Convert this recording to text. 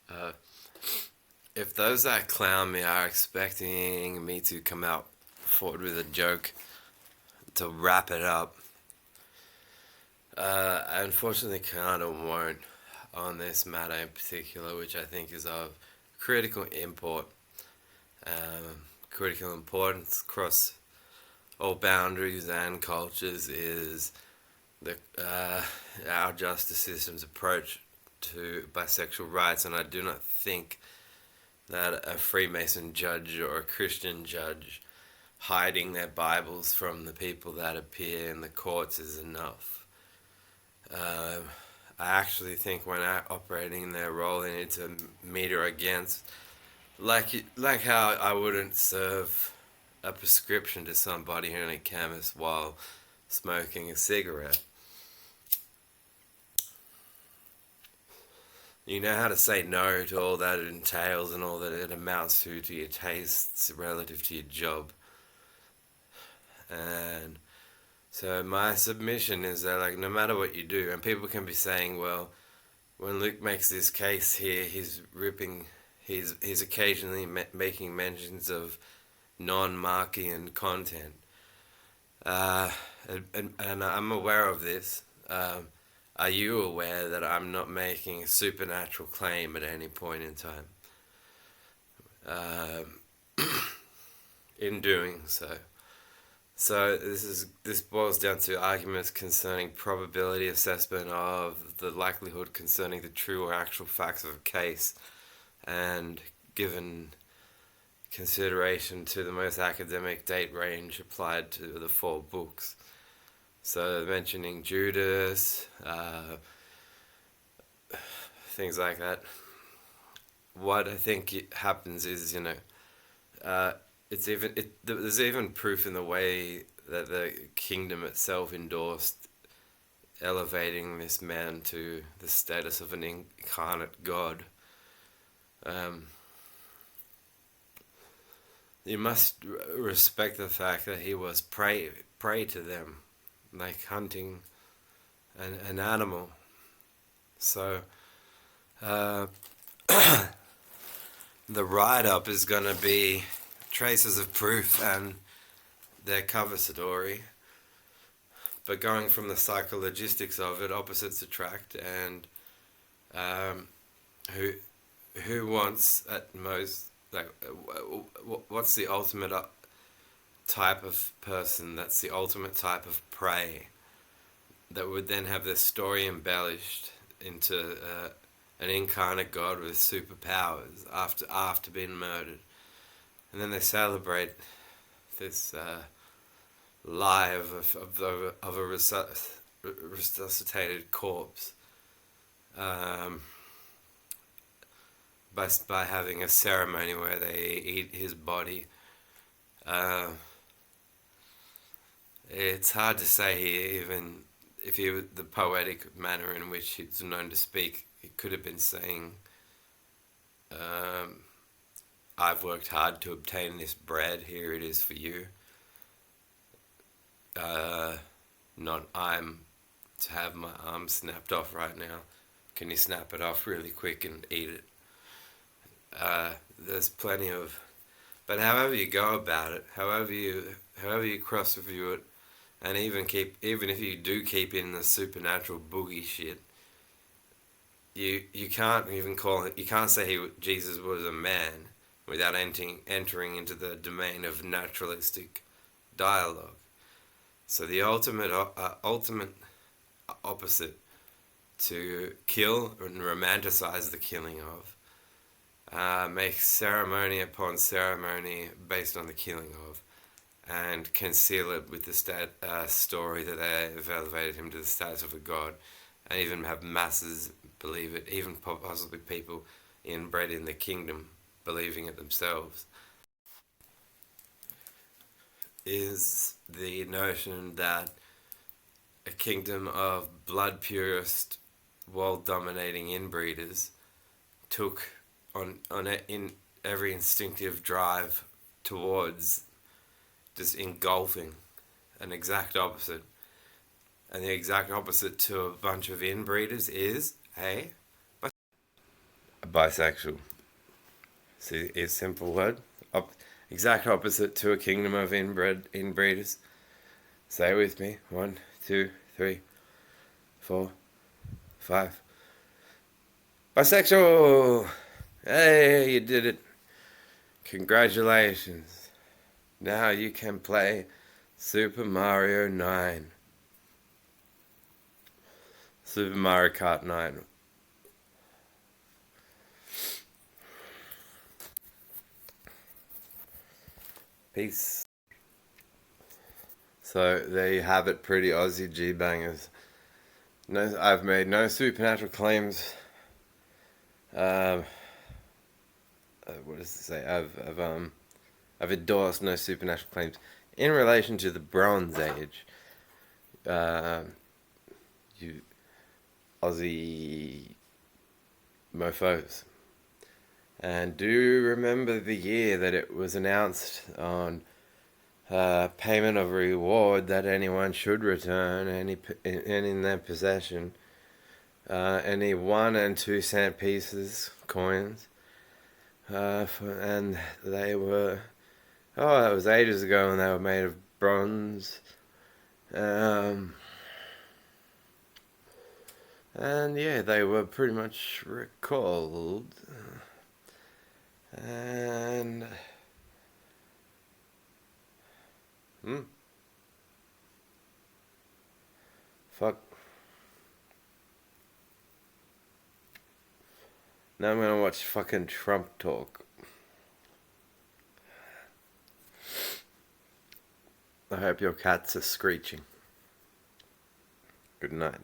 Uh, if those that clown me are expecting me to come out forward with a joke to wrap it up, I unfortunately can't or won't on this matter in particular, which I think is of critical import, critical importance across all boundaries and cultures is the our justice system's approach to bisexual rights, and I do not think that a Freemason judge or a Christian judge hiding their Bibles from the people that appear in the courts is enough. Uh, I actually think when operating their role, they need to meter against, like how I wouldn't serve a prescription to somebody in a chemist while smoking a cigarette. You know how to say no to all that it entails and all that it amounts to your tastes relative to your job. And so my submission is that, like, no matter what you do, and people can be saying, well, when Luke makes this case here, he's occasionally making mentions of non-Markian content. Uh, and I'm aware of this. Are you aware that I'm not making a supernatural claim at any point in time? In doing so. So this boils down to arguments concerning probability assessment of the likelihood concerning the true or actual facts of a case, and given consideration to the most academic date range applied to the four books. So mentioning Judas, things like that. What I think happens is, there's even proof in the way that the kingdom itself endorsed elevating this man to the status of an incarnate God. You must respect the fact that he was prey to them, like hunting an animal. So the write-up is going to be traces of proof and their cover story, but going from the psychologistics of it, opposites attract, and who wants at most, like, what's the ultimate type of person that's the ultimate type of prey that would then have their story embellished into an incarnate God with superpowers after being murdered, and then they celebrate this lie of a resuscitated corpse by having a ceremony where they eat his body. It's hard to say here, even if the poetic manner in which he's known to speak, he could have been saying, I've worked hard to obtain this bread, here it is for you. Not, I'm to have my arm snapped off right now. Can you snap it off really quick and eat it? There's plenty of, but however you go about it, however you cross-review it, and even if you do keep in the supernatural boogie shit, you can't even call it. You can't say Jesus was a man without entering into the domain of naturalistic dialogue. So the ultimate opposite to kill and romanticize the killing of, make ceremony upon ceremony based on the killing of, and conceal it with the story that they have elevated him to the status of a god, and even have masses believe it, even possibly people inbred in the kingdom believing it themselves, is the notion that a kingdom of blood purist, world-dominating inbreeders took in every instinctive drive towards just engulfing an exact opposite. And the exact opposite to a bunch of inbreeders is a bisexual. See, it's a simple word. Exact opposite to a kingdom of inbreeders. Say it with me. 1, 2, 3, 4, 5. Bisexual! Hey, you did it. Congratulations. Now you can play Super Mario 9. Super Mario Kart 9. Peace. So there you have it, pretty Aussie G-bangers. No, I've made no supernatural claims. What does it say? I've endorsed no supernatural claims in relation to the Bronze Age. You Aussie mofos. And do remember the year that it was announced on payment of reward that anyone should return any in their possession any 1 and 2 cent pieces, coins, and they were, that was ages ago, and they were made of bronze. And yeah, they were pretty much recalled. And fuck. Now I'm gonna watch fucking Trump talk. I hope your cats are screeching. Good night.